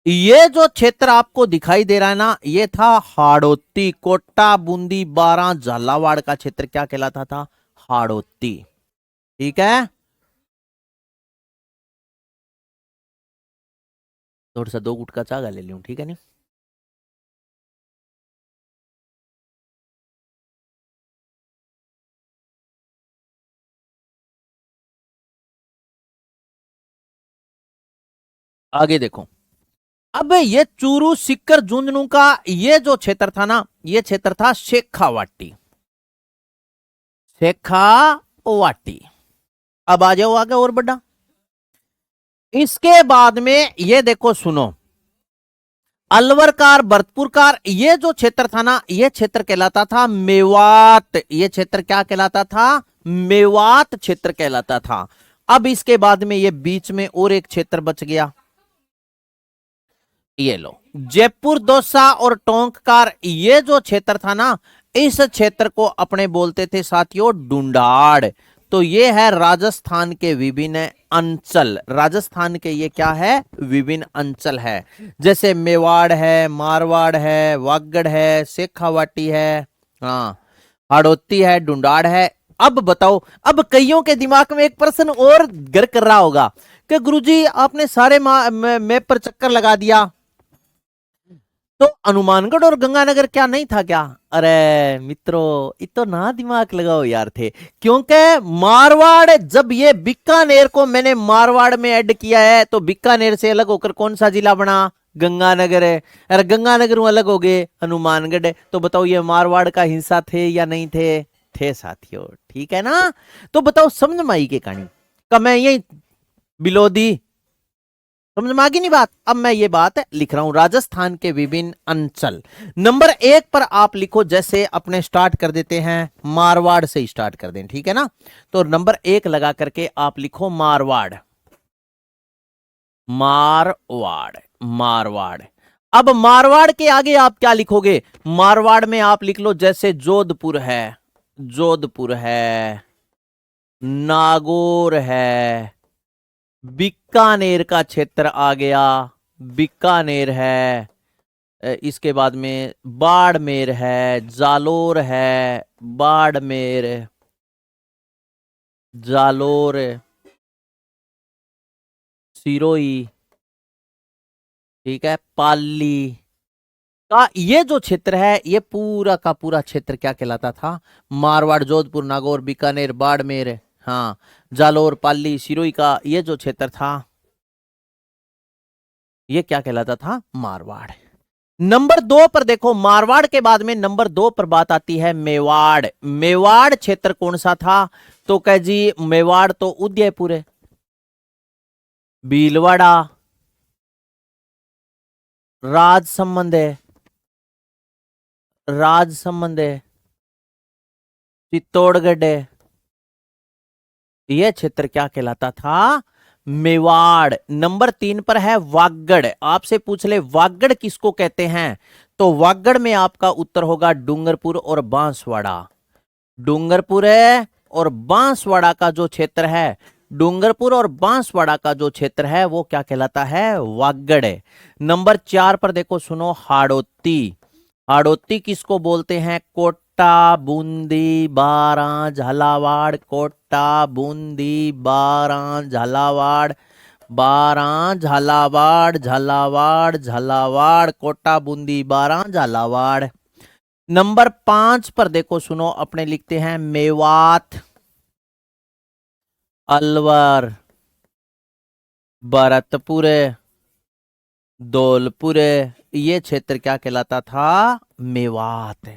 ये जो क्षेत्र आपको दिखाई दे रहा है ना ये था हाड़ौती। कोटा, बूंदी, बारां, झालावाड़ का क्षेत्र क्या कहलाता था? हाड़ौती। ठीक है, थोड़ा सा दो गुटका चागा ले लूं, ठीक है नहीं? आगे देखो, अब ये चूरू, सिक्कर, झुंझुनू का ये जो क्षेत्र था ना ये क्षेत्र था शेखावाटी। शेखावाटी। अब आ जाओ आगे और बड़ा। इसके बाद में ये देखो सुनो, अलवरकार, भरतपुरकार, ये जो क्षेत्र था ना ये क्षेत्र कहलाता था मेवात। ये क्षेत्र क्या कहलाता था? मेवात क्षेत्र कहलाता था। अब इसके बाद में ये बीच में और एक क्षेत्र बच गया, ये लो, जयपुर, दौसा और टोंककार, ये जो क्षेत्र था ना इस क्षेत्र को अपने बोलते थे साथियों डुंडाड़। तो ये है राजस्थान के विभिन्न अंचल। राजस्थान के ये क्या है? विभिन्न अंचल है, जैसे मेवाड़ है, मारवाड़ है, वागड़ है, शेखावाटी है, हाँ, हाड़ौती है, डुंडाड़ है। अब बताओ, अब कईयों के दिमाग में एक प्रश्न और घर कर रहा होगा कि गुरुजी आपने सारे मैप पर चक्कर लगा दिया, तो हनुमानगढ़ और गंगानगर क्या नहीं था क्या? अरे मित्रों, इतो ना दिमाग लगाओ यार थे, क्योंकि मारवाड़, जब ये बीकानेर को मैंने मारवाड़ में ऐड किया है तो बीकानेर से अलग होकर कौन सा जिला बना? गंगानगर है। अरे गंगानगर में अलग हो गए हनुमानगढ़ है। तो बताओ ये मारवाड़ का हिस्सा थे या नहीं थे? थे साथियों, ठीक है ना। तो बताओ समझ में आई के कहानी का, मैं यही बिलोदी, समझ में आ गई नहीं बात? अब मैं ये बात लिख रहा हूं, राजस्थान के विभिन्न अंचल। नंबर एक पर आप लिखो, जैसे अपने स्टार्ट कर देते हैं मारवाड़ से स्टार्ट कर दें, ठीक है ना। तो नंबर एक लगा करके आप लिखो मारवाड़, मारवाड़, मारवाड़। अब मारवाड़ के आगे आप क्या लिखोगे? मारवाड़ में आप लिख लो जैसे जोधपुर है, जोधपुर है, नागौर है, बीकानेर का क्षेत्र आ गया, बीकानेर है, इसके बाद में बाड़मेर है, जालोर है, बाड़मेर, जालोर, सिरोही, ठीक है, पाली का ये जो क्षेत्र है ये पूरा का पूरा क्षेत्र क्या कहलाता था? मारवाड़, जोधपुर, नागौर, बीकानेर, बाड़मेर, हाँ, जालोर, पाली, सिरोही का ये जो क्षेत्र था ये क्या कहलाता था? मारवाड़। नंबर 2 पर देखो, मारवाड़ के बाद में नंबर 2 पर बात आती है मेवाड़। मेवाड़ क्षेत्र कौन सा था? तो कह जी मेवाड़ तो उदयपुर है, भीलवाड़ा राजसमंद है, राजसमंद है, चित्तौड़गढ़ है। यह क्षेत्र क्या कहलाता था? मेवाड़। नंबर 3 पर है वागड़। आपसे पूछ ले वागड़ किसको कहते हैं, तो वागड़ में आपका उत्तर होगा डूंगरपुर और बांसवाड़ा। डूंगरपुर है और बांसवाड़ा का जो क्षेत्र है, डूंगरपुर और बांसवाड़ा का जो क्षेत्र है वो क्या कहलाता है? वागड़ है। नंबर 4 पर देखो, सुनो, हाड़ौती। हाड़ौती किसको बोलते हैं? कोटा, बूंदी, बारां, झालावाड़। कोटा, बूंदी, बारां, झालावाड़, बारां, झालावाड़, झालावाड़, झालावाड़, कोटा, बूंदी, बारां, झालावाड़। नंबर 5 पर देखो, सुनो, अपने लिखते हैं मेवात, अलवर, भरतपुर, धौलपुर। ये क्षेत्र क्या कहलाता था? मेवात।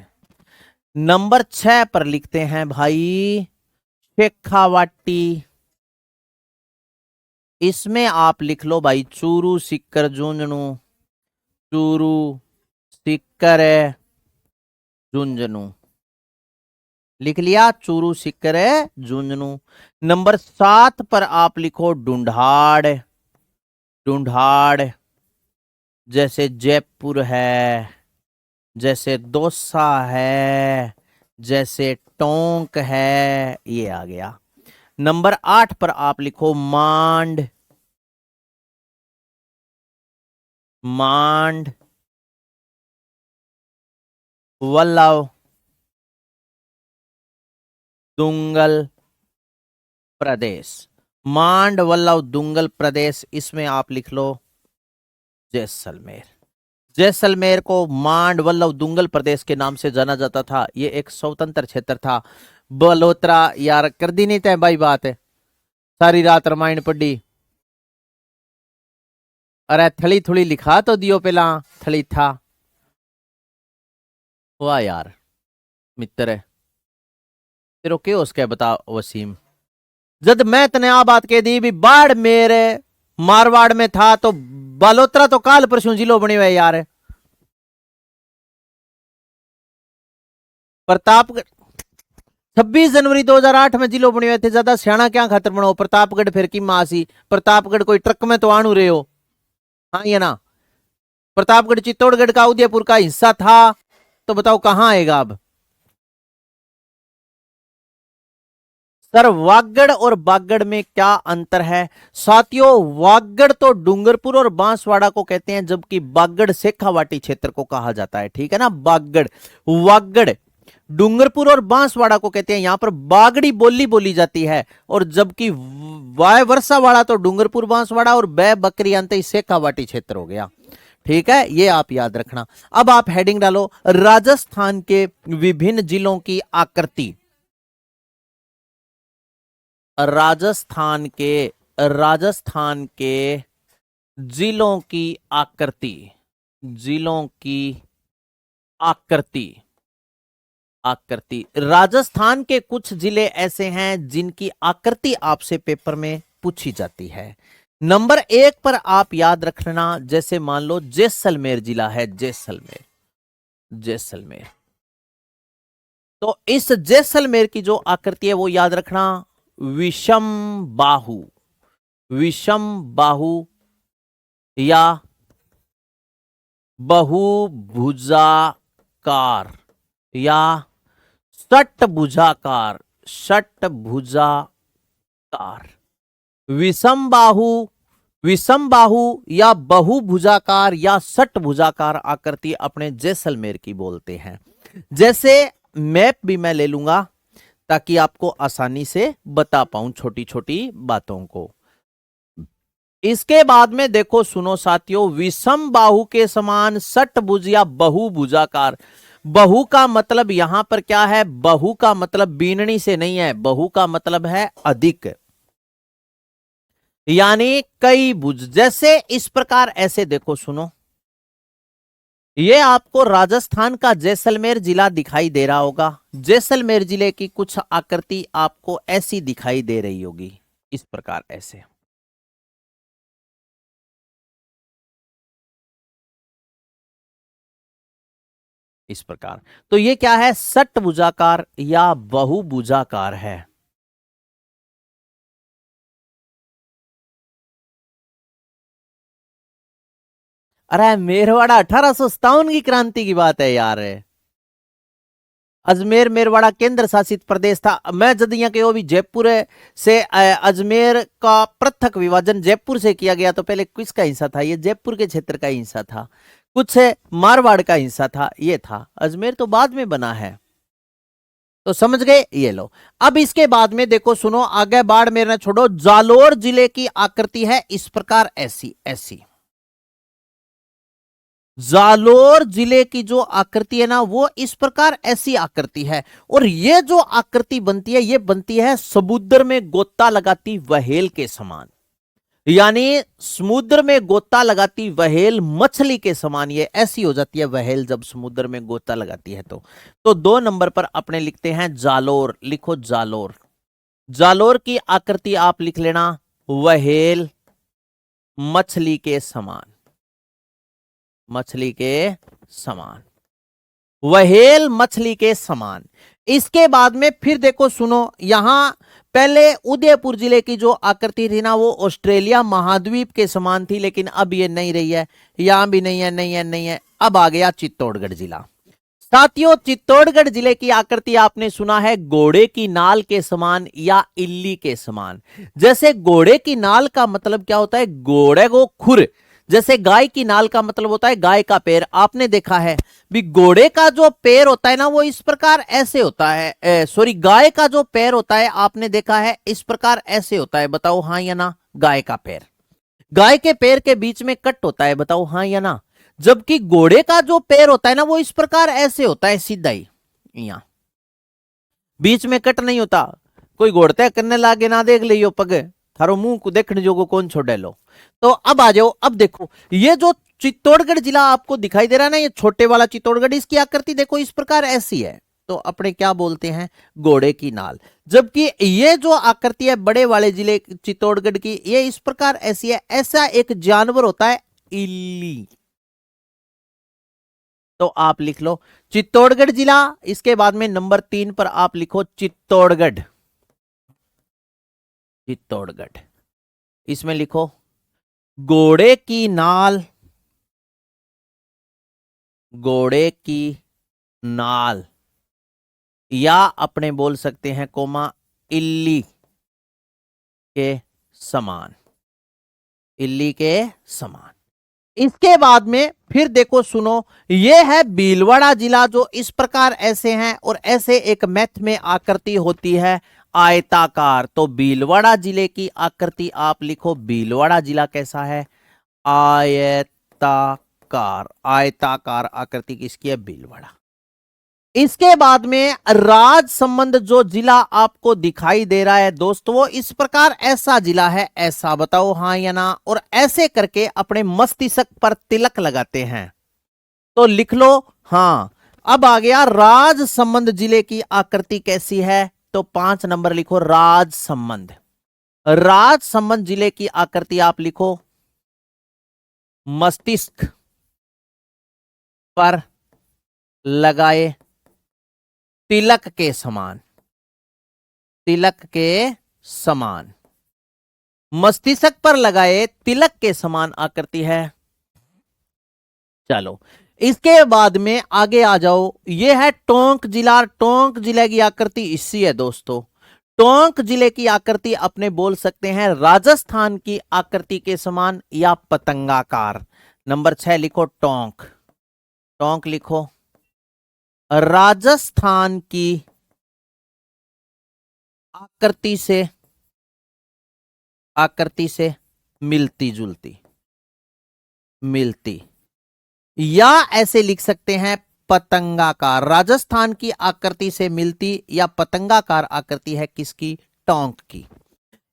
नंबर 6 पर लिखते हैं भाई शेखावाटी। इसमें आप लिख लो भाई चूरू, सिक्कर, झुंझुनू। चूरू, सिक्कर, झुंझुनू। लिख लिया? चूरू, सिक्कर, झुंझुनू। नंबर 7 पर आप लिखो ढूंढाड़। ढूंढाड़ जैसे जयपुर है, जैसे दौसा है, जैसे टोंक है, ये आ गया। नंबर 8 पर आप लिखो मांड। मांड, वल्लभ, दुंगल प्रदेश। मांड, वल्लभ, दुंगल प्रदेश, इसमें आप लिख लो जैसलमेर। जैसलमेर को मांड, वल्लभ, दुंगल प्रदेश के नाम से जाना जाता था। ये एक स्वतंत्र क्षेत्र था। बलोत्रा यार कर दी नहीं तय भाई बात है, सारी रात रामायण पढ़ी। अरे थली थोड़ी लिखा तो दियो पहला, थली था। वाह यार मित्र है तेरो के उसके बता वसीम। जब मैं तने आ बात कह दी भी बाढ़ मेरे मारवाड़ में था, तो बालोतरा तो काल परसों जिलो बने हुए यार। प्रतापगढ़ 26 जनवरी 2008 में जिलो बने हुए थे। ज्यादा सियाणा क्या खातर बनो? प्रतापगढ़ फिर की मासी प्रतापगढ़ कोई ट्रक में तो आणु रहे हो? हाँ ये ना, प्रतापगढ़ चित्तौड़गढ़ का उदयपुर का हिस्सा था, तो बताओ कहां आएगा अब? सर वागड़ और बागड़ में क्या अंतर है? साथियों वागड़ तो डूंगरपुर और बांसवाड़ा को कहते हैं, जबकि बागड़ शेखावाटी क्षेत्र को कहा जाता है। ठीक है ना, बागड़ वागड़ डूंगरपुर और बांसवाड़ा को कहते हैं। यहां पर बागड़ी बोली बोली जाती है, और जबकि वाय वर्षा वाला तो डूंगरपुर बांसवाड़ा और बै बकरी अंत शेखावाटी क्षेत्र हो गया। ठीक है, ये आप याद रखना। अब आप हेडिंग डालो राजस्थान के विभिन्न जिलों की आकृति। राजस्थान के जिलों की आकृति। जिलों की आकृति। आकृति। राजस्थान के कुछ जिले ऐसे हैं जिनकी आकृति आपसे पेपर में पूछी जाती है। नंबर 1 पर आप याद रखना, जैसे मान लो जैसलमेर जिला है, जैसलमेर। जैसलमेर, तो इस जैसलमेर की जो आकृति है वो याद रखना, विषम बाहु। विषम बाहु या बहुभुजाकार या षटभुजाकार। षटभुजाकार, विषम बाहु, विषम बाहु या बहुभुजाकार या षटभुजाकार आकृति अपने जैसलमेर की बोलते हैं। जैसे मैप भी मैं ले लूंगा ताकि आपको आसानी से बता पाऊं छोटी छोटी बातों को। इसके बाद में देखो, सुनो साथियों, विषम बाहु के समान षटभुज या बहुभुजाकार। बहु का मतलब यहां पर क्या है? बहु का मतलब बीननी से नहीं है, बहु का मतलब है अधिक, यानी कई भुज। जैसे इस प्रकार, ऐसे देखो, सुनो, ये आपको राजस्थान का जैसलमेर जिला दिखाई दे रहा होगा। जैसलमेर जिले की कुछ आकृति आपको ऐसी दिखाई दे रही होगी, इस प्रकार ऐसे। इस प्रकार तो ये क्या है, षटभुजाकार या बहुभुजाकार है। अरे मेरवाड़ा 1857 की क्रांति की बात है यार। अजमेर मेरवाड़ा केंद्र शासित प्रदेश था। मैं जदिया के वो भी जयपुर से अजमेर का पृथक विभाजन जयपुर से किया गया, तो पहले किसका हिस्सा था, ये जयपुर के क्षेत्र का हिस्सा था, कुछ मारवाड़ का हिस्सा था, ये था। अजमेर तो बाद में बना है, तो समझ गए। ये लो, अब इसके बाद में देखो, सुनो आगे बाढ़ मेरे छोड़ो। जालोर जिले की आकृति है इस प्रकार, ऐसी ऐसी। जालोर जिले की जो आकृति है ना, वो इस प्रकार ऐसी आकृति है। और ये जो आकृति बनती है, ये बनती है समुद्र में गोता लगाती व्हेल के समान, यानी समुद्र में गोता लगाती व्हेल मछली के समान ये ऐसी हो जाती है व्हेल जब समुद्र में गोता लगाती है। तो 2 नंबर पर अपने लिखते हैं जालोर, लिखो जालोर। जालोर की आकृति आप लिख लेना व्हेल मछली के समान, मछली के समान, व्हेल मछली के समान। इसके बाद में फिर देखो, सुनो, यहां पहले उदयपुर जिले की जो आकृति थी ना, वो ऑस्ट्रेलिया महाद्वीप के समान थी, लेकिन अब ये नहीं रही है, यहां भी नहीं है, नहीं है, नहीं है। अब आ गया चित्तौड़गढ़ जिला। साथियों, चित्तौड़गढ़ जिले की आकृति आपने सुना है घोड़े की नाल के समान या इल्ली के समान। जैसे घोड़े की नाल का मतलब क्या होता है, घोड़े को खुर। जैसे गाय की नाल का मतलब होता है गाय का पैर। आपने देखा है भी घोड़े का जो पैर होता है ना, वो इस प्रकार ऐसे होता है, सॉरी, गाय का जो पैर होता है आपने देखा है इस प्रकार ऐसे होता है। बताओ हाँ या ना। गाय का पैर, गाय के पैर के बीच में कट होता है, बताओ हाँ या ना। जबकि घोड़े का जो पैर होता है ना, वो इस प्रकार ऐसे होता है, सीधा ही, यहां बीच में कट नहीं होता। कोई घोड़ते करने लागे ना, देख लियो पग थारो मुंह को देखने जोगो कौन छोड़े लो। तो अब आ जाओ, अब देखो ये जो चित्तौड़गढ़ जिला आपको दिखाई दे रहा है ना, ये छोटे वाला चित्तौड़गढ़, इसकी आकृति देखो इस प्रकार ऐसी है, तो अपने क्या बोलते हैं, घोड़े की नाल। जबकि ये जो आकृति है बड़े वाले जिले चित्तौड़गढ़ की, ये इस प्रकार ऐसी है। ऐसा एक जानवर होता है इल्ली, तो आप लिख लो चित्तौड़गढ़ जिला। इसके बाद में नंबर 3 पर आप लिखो चित्तौड़गढ़, चित्तौड़गढ़। इसमें लिखो घोड़े की नाल, घोड़े की नाल, या अपने बोल सकते हैं कोमा इल्ली के समान, इल्ली के समान। इसके बाद में फिर देखो, सुनो, ये है भीलवाड़ा जिला, जो इस प्रकार ऐसे हैं, और ऐसे एक मैथ में आकृति होती है आयताकार। तो भीलवाड़ा जिले की आकृति आप लिखो, भीलवाड़ा जिला कैसा है, आयताकार, आयताकार आकृति किसकी है, भीलवाड़ा। इसके बाद में राजसमंद जो जिला आपको दिखाई दे रहा है दोस्तों, वो इस प्रकार ऐसा जिला है, ऐसा। बताओ हाँ या ना। और ऐसे करके अपने मस्तिष्क पर तिलक लगाते हैं, तो लिख लो हाँ। अब आ गया राजसमंद जिले की आकृति कैसी है, तो 5 नंबर लिखो राजसमंद। राजसमंद जिले की आकृति आप लिखो मस्तिष्क पर लगाए तिलक के समान, तिलक के समान, मस्तिष्क पर लगाए तिलक के समान आकृति है। चलो, इसके बाद में आगे आ जाओ, यह है टोंक जिला। टोंक जिले की आकृति इसी है दोस्तों। टोंक जिले की आकृति अपने बोल सकते हैं राजस्थान की आकृति के समान या पतंगाकार। नंबर 6 लिखो टोंक, टोंक लिखो राजस्थान की आकृति से मिलती जुलती, मिलती, या ऐसे लिख सकते हैं पतंगाकार। राजस्थान की आकृति से मिलती या पतंगाकार आकृति है किसकी, टोंक की।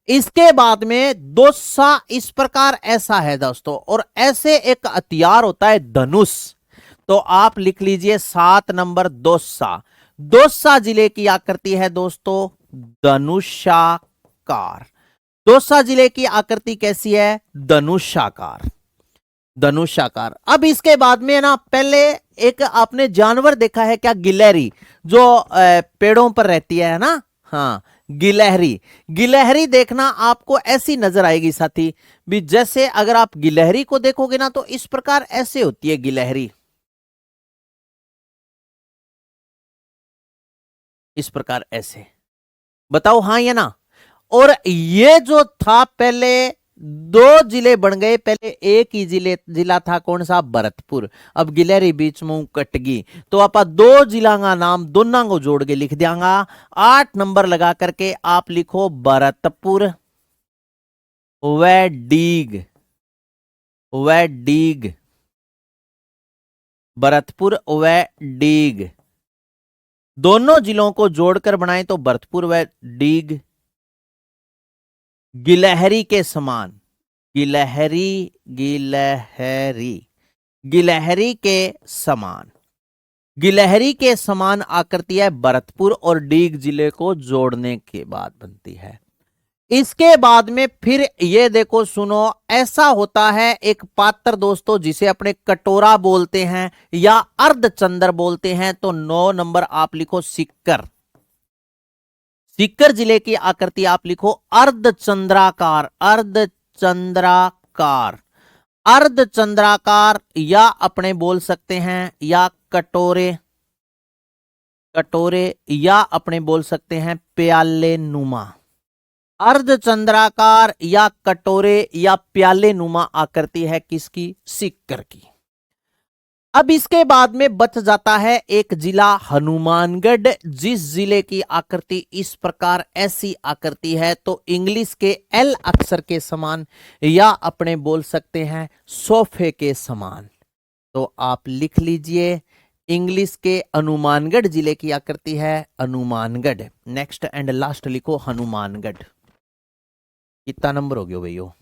इसके बाद में दोसा इस प्रकार ऐसा है दोस्तों, और ऐसे एक हथियार होता है धनुष। तो आप लिख लीजिए 7 नंबर दौसा। दौसा जिले की आकृति है दोस्तों धनुषाकार। दौसा जिले की आकृति कैसी है? धनुषाकार। धनुषाकार। अब इसके बाद में ना पहले एक आपने जानवर देखा है क्या? गिलहरी, जो पेड़ों पर रहती है ना। हाँ, गिलहरी। गिलहरी देखना आपको ऐसी नजर आएगी साथी भी, जैसे अगर आप गिलहरी को देखोगे ना तो इस प्रकार ऐसे होती है गिलहरी, इस प्रकार ऐसे। बताओ हाँ या ना। और ये जो था पहले 2 जिले बन गए, पहले एक ही जिला था, कौन सा? भरतपुर। अब गिलहरी बीच में कट गई तो आप 2 जिला का नाम दोनों को जोड़ के लिख दियांगा। 8 नंबर लगा करके आप लिखो भरतपुर व डीग, व डीग, भरतपुर व डीग। दोनों जिलों को जोड़कर बनाए तो भरतपुर व डीग। गिलहरी के समान, गिलहरी, गिलहरी, गिलहरी के समान, गिलहरी के समान आकृति है भरतपुर और डीग जिले को जोड़ने के बाद बनती है। इसके बाद में फिर ये देखो सुनो, ऐसा होता है एक पात्र दोस्तों जिसे अपने कटोरा बोलते हैं या अर्धचंद्र बोलते हैं। तो 9 नंबर आप लिखो सिक्कर। सीकर जिले की आकृति आप लिखो अर्धचंद्राकार, अर्धचंद्राकार, अर्धचंद्राकार, या अपने बोल सकते हैं या कटोरे, कटोरे, या अपने बोल सकते हैं प्याले नुमा। अर्धचंद्राकार या कटोरे या प्याले नुमा आकृति है किसकी? सिक्कर की। अब इसके बाद में बच जाता है एक जिला हनुमानगढ़, जिस जिले की आकृति इस प्रकार ऐसी आकृति है। तो इंग्लिश के एल अक्षर के समान या अपने बोल सकते हैं सोफे के समान। तो आप लिख लीजिए इंग्लिश के हनुमानगढ़ जिले की आकृति है हनुमानगढ़। नेक्स्ट एंड लास्ट लिखो हनुमानगढ़। कितना नंबर हो गया भैया?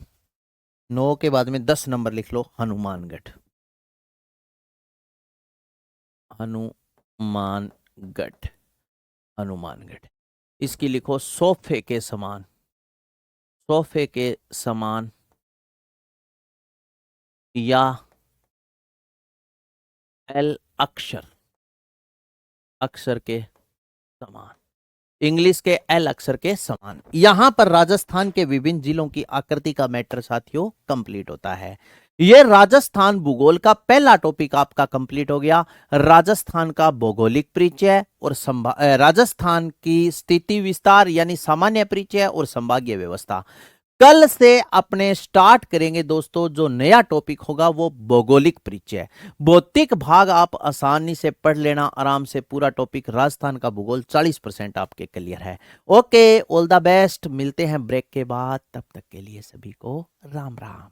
9 के बाद में 10 नंबर लिख लो हनुमानगढ़। हनुमानगढ़, हनुमानगढ़। इसकी लिखो सोफे के समान, सोफे के समान, या एल अक्षर, अक्षर के समान, इंग्लिश के एल अक्षर के समान। यहां पर राजस्थान के विभिन्न जिलों की आकृति का मैटर साथियों कंप्लीट होता है। यह राजस्थान भूगोल का पहला टॉपिक आपका कंप्लीट हो गया। राजस्थान का भौगोलिक परिचय और राजस्थान की स्थिति विस्तार यानी सामान्य परिचय और संभागीय व्यवस्था। कल से अपने स्टार्ट करेंगे दोस्तों, जो नया टॉपिक होगा वो भौगोलिक परिचय। भौतिक भाग आप आसानी से पढ़ लेना आराम से, पूरा टॉपिक राजस्थान का भूगोल 40% आपके क्लियर है। Okay, all the best. मिलते हैं ब्रेक के बाद, तब तक के लिए सभी को राम राम।